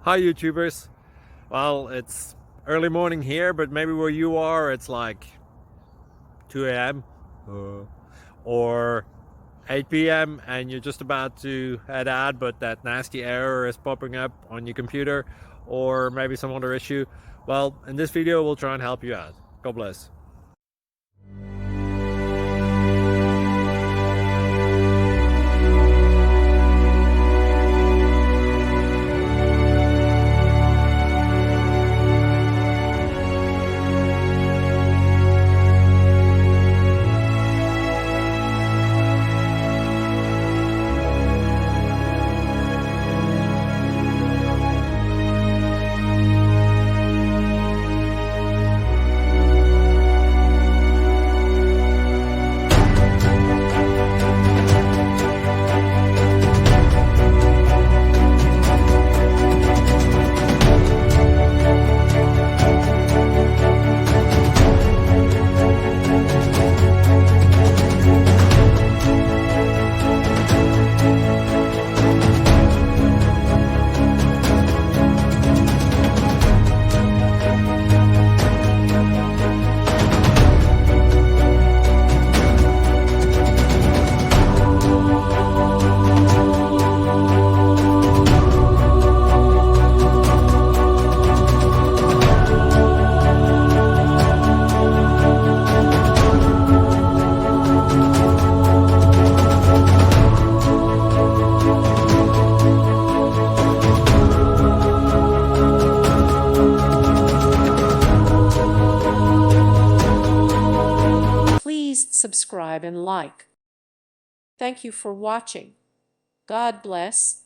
Hi YouTubers. Well, it's early morning here, but maybe where you are it's like 2 a.m. Or 8 p.m. and you're just about to head out, but that nasty error is popping up on your computer, or maybe some other issue. Well, in this video we'll try and help you out. God bless. Please subscribe and like. Thank you for watching. God bless.